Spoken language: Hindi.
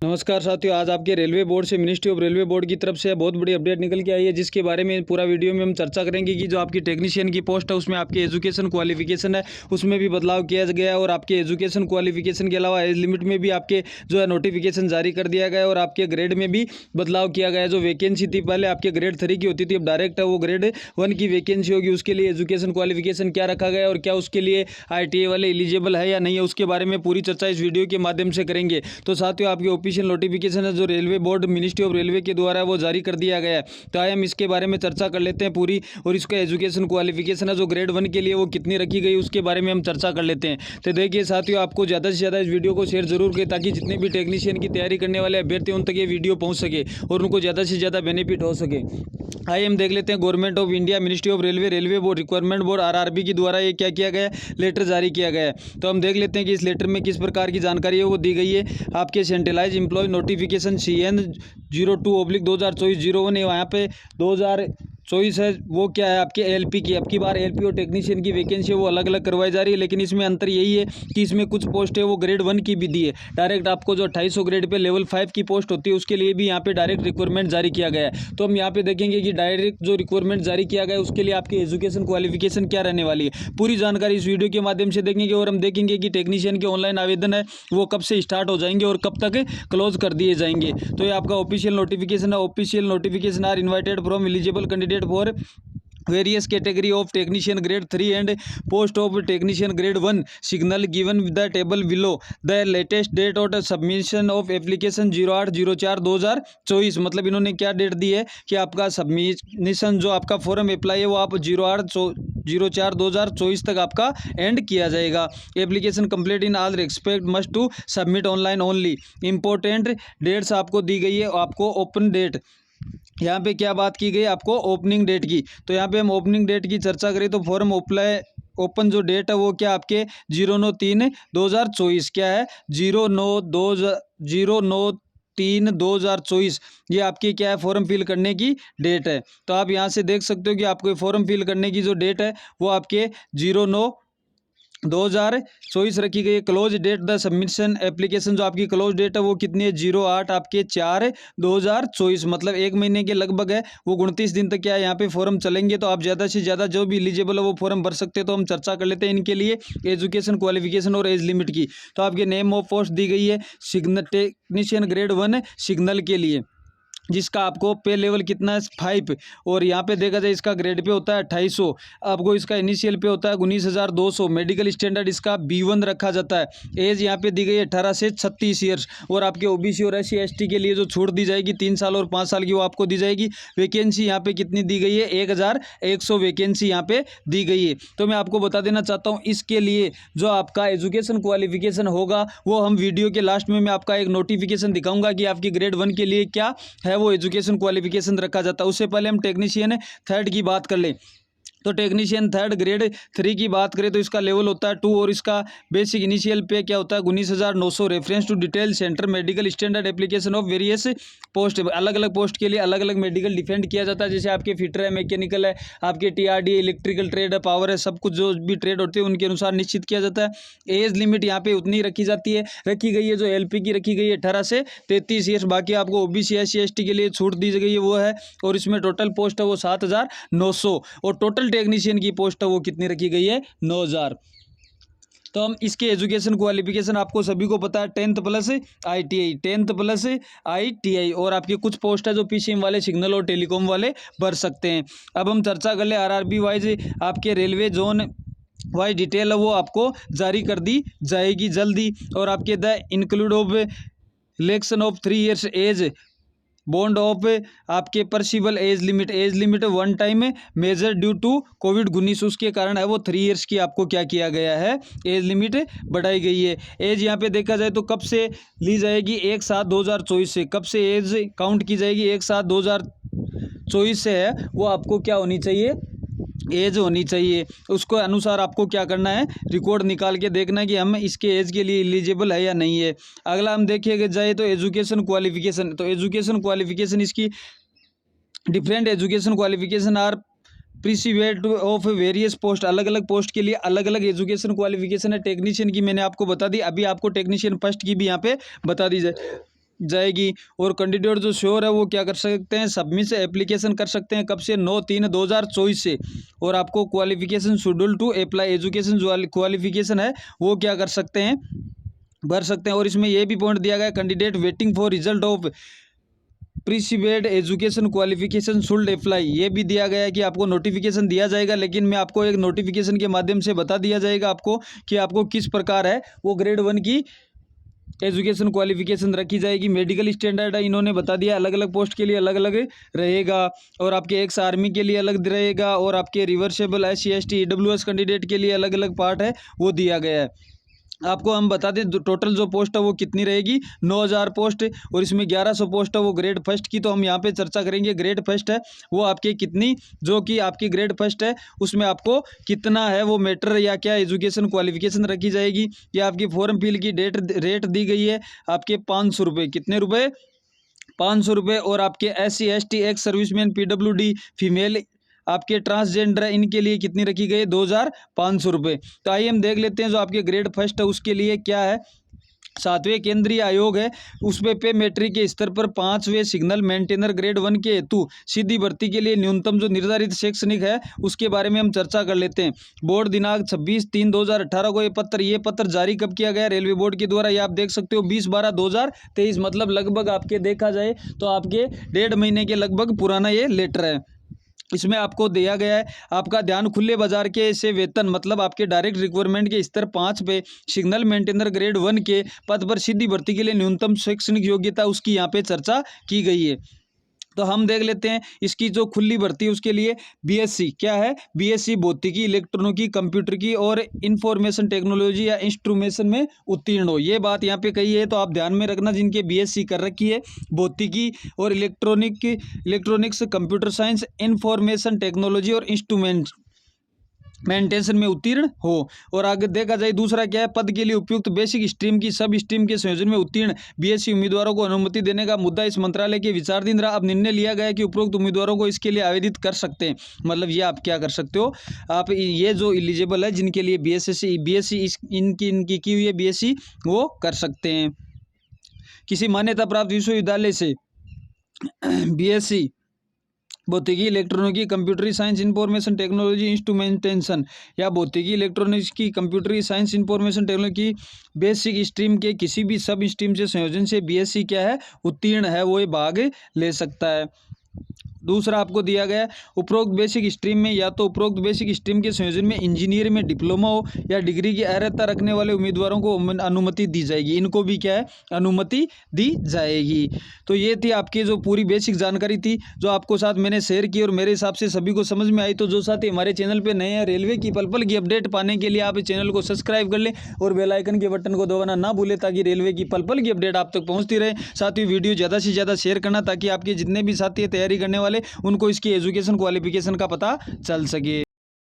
नमस्कार साथियों, आज आपके रेलवे बोर्ड से मिनिस्ट्री ऑफ रेलवे बोर्ड की तरफ से बहुत बड़ी अपडेट निकल के आई है, जिसके बारे में पूरा वीडियो में हम चर्चा करेंगे कि जो आपकी टेक्नीशियन की पोस्ट है उसमें आपके एजुकेशन क्वालिफिकेशन है उसमें भी बदलाव किया गया है। और आपके एजुकेशन क्वालिफिकेशन के अलावा एज लिमिट में भी आपके जो है नोटिफिकेशन जारी कर दिया गया है। और आपके ग्रेड में भी बदलाव किया गया है। जो वैकेंसी थी पहले आपके ग्रेड 3 की होती थी, अब डायरेक्ट वो ग्रेड 1 की वैकेंसी होगी। उसके लिए एजुकेशन क्वालिफिकेशन क्या रखा गया है और क्या उसके लिए ITA वाले एलिजिबल है या नहीं है, उसके बारे में पूरी चर्चा इस वीडियो के माध्यम से करेंगे। तो साथियों, आपकी ऑफिशियल नोटिफिकेशन जो railway board ministry of railway के द्वारा वो जारी कर दिया गया है। तो आइए हम इसके बारे में चर्चा कर लेते हैं पूरी। और इसका एजुकेशन क्वालिफिकेशन है जो ग्रेड 1 के लिए वो कितनी रखी गई उसके बारे में हम चर्चा कर लेते हैं। तो देखिए साथियों, आपको ज़्यादा से ज़्यादा इस वीडियो को शेयर जरूर करें ताकि जितने भी टेक्नीशियन की तैयारी करने वाले अभ्यर्थी उन तक ये वीडियो पहुँच सके और उनको ज़्यादा से ज़्यादा बेनिफिट हो सके। आइए हम देख लेते हैं government of India ministry of railway railway board requirement board RRB के द्वारा ये क्या किया गया है, लेटर जारी किया गया है। तो हम देख लेते हैं कि इस लेटर में किस प्रकार की जानकारी है वो दी गई है। आपके सेंट्रलाइज एम्प्लॉय नोटिफिकेशन CN 02/2024-01 है। वहाँ पे 2024 है वो क्या है आपके LP की, अब की बार LP और टेक्नीशियन की वैकेंसी है वो अलग अलग करवाई जा रही है। लेकिन इसमें अंतर यही है कि इसमें कुछ पोस्ट है वो ग्रेड 1 की भी दी है। डायरेक्ट आपको जो 2800 ग्रेड पे लेवल 5 की पोस्ट होती है उसके लिए भी यहाँ पे डायरेक्ट रिक्वायरमेंट जारी किया गया है। तो हम यहाँ पे देखेंगे कि डायरेक्ट जो रिक्वायरमेंट जारी किया गया है उसके लिए आपकी एजुकेशन क्वालिफिकेशन क्या रहने वाली है, पूरी जानकारी इस वीडियो के माध्यम से देखेंगे। और हम देखेंगे कि टेक्नीशियन के ऑनलाइन आवेदन है वो कब से स्टार्ट हो जाएंगे और कब तक क्लोज कर दिए जाएंगे। तो ये आपका ऑफिशियल नोटिफिकेशन है। Official notification are invited from eligible candidate for various category of technician grade 3 and post of technician grade 1 signal given with the table below. The latest date of submission of application 08/04/2024। मतलब इन्होंने क्या डेट दी है कि आपका सबमिशन जो आपका फॉर्म अप्लाई है वो आप 08/04/2024 तक आपका एंड किया जाएगा। Application complete in all respect must to submit online only. Important dates आपको दी गई है। आपको ओपन डेट यहाँ पे क्या बात की गई आपको ओपनिंग डेट की। तो यहाँ पे हम ओपनिंग डेट की चर्चा करें तो फॉर्म अप्लाई ओपन जो डेट है वो क्या आपके 09/3/2024 क्या है 09/3/2024 ये आपकी क्या है फॉर्म फिल करने की डेट है। तो आप यहाँ से देख सकते हो कि आपको फॉर्म फिल करने की जो डेट है वो आपके 09/2024 रखी गई है। Close date the submission application जो आपकी क्लोज डेट है वो कितनी है 08 आपके 4/2024 मतलब 1 महीने के लगभग है। वो 29 दिन तक क्या है यहाँ पे फॉर्म चलेंगे। तो आप ज़्यादा से ज़्यादा जो भी एलिजिबल है वो फॉर्म भर सकते हैं। तो हम चर्चा कर लेते हैं इनके लिए एजुकेशन क्वालिफिकेशन और एज लिमिट की। तो आपके नेम ऑफ पोस्ट दी गई है सिग्नल टेक्नीशियन ग्रेड 1 सिग्नल के लिए, जिसका आपको पे लेवल कितना है 5। और यहाँ पे देखा जाए इसका ग्रेड पे होता है 2800। आपको इसका इनिशियल पे होता है 19,200। मेडिकल स्टैंडर्ड इसका B1 रखा जाता है। एज यहाँ पे दी गई है 18 से 36 ईयर्स। और आपके OBC और SC ST के लिए जो छूट दी जाएगी 3 साल और 5 साल की वो आपको दी जाएगी। वैकेंसी यहाँ पे कितनी दी गई है 1100 वैकेंसी यहाँ पे दी गई है। तो मैं आपको बता देना चाहता हूँ इसके लिए जो आपका एजुकेशन क्वालिफिकेशन होगा वो हम वीडियो के लास्ट में मैं आपका एक नोटिफिकेशन दिखाऊंगा कि आपकी ग्रेड 1 के लिए क्या है वो एजुकेशन क्वालिफिकेशन रखा जाता है। उससे पहले हम टेक्नीशियन 3rd की बात कर लें। तो टेक्नीशियन 3rd ग्रेड 3 की बात करें तो इसका लेवल होता है 2 और इसका बेसिक इनिशियल पे क्या होता है 19,900। Reference to detail centre medical standard application of various post. अलग अलग पोस्ट के लिए अलग अलग मेडिकल डिफेंड किया जाता है। जैसे आपके फिटर है, मैकेनिकल है, आपके TRD इलेक्ट्रिकल ट्रेड है, पावर है, सब कुछ जो भी ट्रेड होते हैं उनके अनुसार निश्चित किया जाता है। एज लिमिट यहाँ पे उतनी रखी गई है जो LP की रखी गई है 18 से 33 ईयर्स। बाकी आपको OBC SC ST के लिए छूट दी गई है वो है। और इसमें टोटल पोस्ट है वो 7,900 और टोटल टेक्नीशियन की पोस्ट है वो कितनी रखी गई है 9,000। तो हम इसके एजुकेशन क्वालिफिकेशन आपको सभी को पता है 10th प्लस ITI। और आपकी कुछ पोस्ट है जो PCM वाले सिग्नल और टेलीकॉम वाले भर सकते हैं। अब हम चर्चा कर ले RRB वाइज आपके रेलवे जोन वाइज डिटेल है वो आपको जारी कर दी जाएगी जल्दी। और आपके the include of election of 3 years age bond of आपके possible age limit 1 time measure due to COVID-19 उसके कारण है वो 3 ईयर्स की आपको क्या किया गया है एज लिमिट बढ़ाई गई है। एज यहाँ पे देखा जाए तो कब से ली जाएगी 1/7/2024 से। कब से एज काउंट की जाएगी 1/7/2024 से है वो आपको क्या होनी चाहिए एज होनी चाहिए। उसको अनुसार आपको क्या करना है रिकॉर्ड निकाल के देखना है कि हम इसके एज के लिए एलिजिबल है या नहीं है। अगला हम देखेंगे जाए तो एजुकेशन क्वालिफिकेशन। तो एजुकेशन क्वालिफिकेशन इसकी different education qualification are prescribed of various post. अलग अलग पोस्ट के लिए अलग अलग एजुकेशन क्वालिफिकेशन है। टेक्नीशियन की मैंने आपको बता दी, अभी आपको टेक्नीशियन फर्स्ट की भी यहाँ पे बता दी जाएगी। और कैंडिडेट जो श्योर है वो क्या कर सकते हैं, सबमिट से एप्लीकेशन कर सकते हैं। कब से, 9/3/2024 से। और आपको qualification schedule to apply education जो क्वालिफिकेशन है वो क्या कर सकते हैं, भर सकते हैं। और इसमें यह भी पॉइंट दिया गया है, candidate waiting for result of prescribed education qualification should apply. ये भी दिया गया है कि आपको नोटिफिकेशन दिया जाएगा, लेकिन मैं आपको एक नोटिफिकेशन के माध्यम से बता दिया जाएगा आपको कि आपको किस प्रकार है वो ग्रेड 1 की एजुकेशन क्वालिफिकेशन रखी जाएगी। मेडिकल स्टैंडर्ड है, इन्होंने बता दिया, अलग अलग पोस्ट के लिए अलग अलग रहेगा। और आपके एक्स आर्मी के लिए अलग रहेगा, और आपके reversible SC ST EWS candidate के लिए अलग अलग पार्ट है वो दिया गया है। आपको हम बता दें टोटल जो पोस्ट है वो कितनी रहेगी, 9000 पोस्ट। और इसमें 1100 पोस्ट है वो ग्रेड फर्स्ट की, तो हम यहाँ पे चर्चा करेंगे। ग्रेड फर्स्ट है वो आपके कितनी, जो कि आपकी ग्रेड फर्स्ट है उसमें आपको कितना है वो मैटर या क्या एजुकेशन क्वालिफिकेशन रखी जाएगी। या आपकी फॉर्म फिल की रेट दी गई है आपके 500 रुपये। कितने रुपये, 500 रुपये। और आपके SC ST ex serviceman PWD female आपके ट्रांसजेंडर है इनके लिए कितनी रखी गई है, 2500 रुपये। तो आइए हम देख लेते हैं जो आपके ग्रेड फर्स्ट है उसके लिए क्या है। 7वें केंद्रीय आयोग है उसमें पे मैट्रिक के स्तर पर 5वें सिग्नल मेंटेनर ग्रेड 1 के हेतु सीधी भर्ती के लिए न्यूनतम जो निर्धारित शैक्षणिक है उसके बारे में हम चर्चा कर लेते हैं। बोर्ड दिनांक 26/3/2018 को ये पत्र जारी कब किया गया, रेलवे बोर्ड के द्वारा। ये आप देख सकते हो 20/12/2023, मतलब लगभग आपके देखा जाए तो आपके 1.5 महीने के लगभग पुराना ये लेटर है। इसमें आपको दिया गया है आपका ध्यान खुले बाजार के से वेतन, मतलब आपके डायरेक्ट रिक्वायरमेंट के स्तर 5 पे सिग्नल मेंटेनर ग्रेड 1 के पद पर सीधी भर्ती के लिए न्यूनतम शैक्षणिक योग्यता उसकी यहाँ पे चर्चा की गई है। तो हम देख लेते हैं इसकी जो खुली भर्ती है उसके लिए BSc क्या है, BSc भौतिकी, इलेक्ट्रॉनिकी, कंप्यूटर की और इंफॉर्मेशन टेक्नोलॉजी या इंस्ट्रूमेशन में उत्तीर्ण हो। ये बात यहाँ पे कही है, तो आप ध्यान में रखना जिनके BSc कर रखी है भौतिकी और electronics, computer science, information technology और इंस्ट्रूमेंट मेंटेनेंस में उत्तीर्ण हो। और आगे देखा जाए दूसरा क्या है, पद के लिए उपयुक्त बेसिक स्ट्रीम की सब स्ट्रीम के संयोजन में उत्तीर्ण BSc उम्मीदवारों को अनुमति देने का मुद्दा इस मंत्रालय के विचाराधीन रहा। अब निर्णय लिया गया है कि उपरोक्त उम्मीदवारों को इसके लिए आवेदित कर सकते हैं। मतलब ये आप क्या कर सकते हो, आप ये जो एलिजिबल है जिनके लिए BSc इनकी की हुई है BSc वो कर सकते हैं। किसी मान्यता प्राप्त विश्वविद्यालय से BSc भौतिकी, इलेक्ट्रॉनिकी, कंप्यूटरी साइंस, इंफॉर्मेशन टेक्नोलॉजी, इंस्ट्रूमेंटेशन या भौतिकी, इलेक्ट्रॉनिक्स की, कंप्यूटरी science, information technology basic stream के किसी भी सब स्ट्रीम से संयोजन से BSc क्या है उत्तीर्ण है वो ये भाग ले सकता है। दूसरा आपको दिया गया उपरोक्त बेसिक स्ट्रीम में या तो उपरोक्त बेसिक स्ट्रीम के संयोजन में इंजीनियर में डिप्लोमा हो या डिग्री की अर्हता रखने वाले उम्मीदवारों को अनुमति दी जाएगी। इनको भी क्या है अनुमति दी जाएगी। तो ये थी आपकी जो पूरी बेसिक जानकारी थी जो आपको साथ मैंने शेयर की और मेरे हिसाब से सभी को समझ में आई। तो जो साथी हमारे चैनल पर नए हैं रेलवे की पल पल की अपडेट पाने के लिए आप इस चैनल को सब्सक्राइब कर लें और बेल आइकन के बटन को दबाना ना भूलें ताकि रेलवे की पल पल की अपडेट आप तक पहुँचती रहे। साथ ही वीडियो ज़्यादा से ज़्यादा शेयर करना ताकि आपके जितने भी साथी तैयारी करने वाले उनको इसकी एजुकेशन क्वालिफिकेशन का पता चल सके।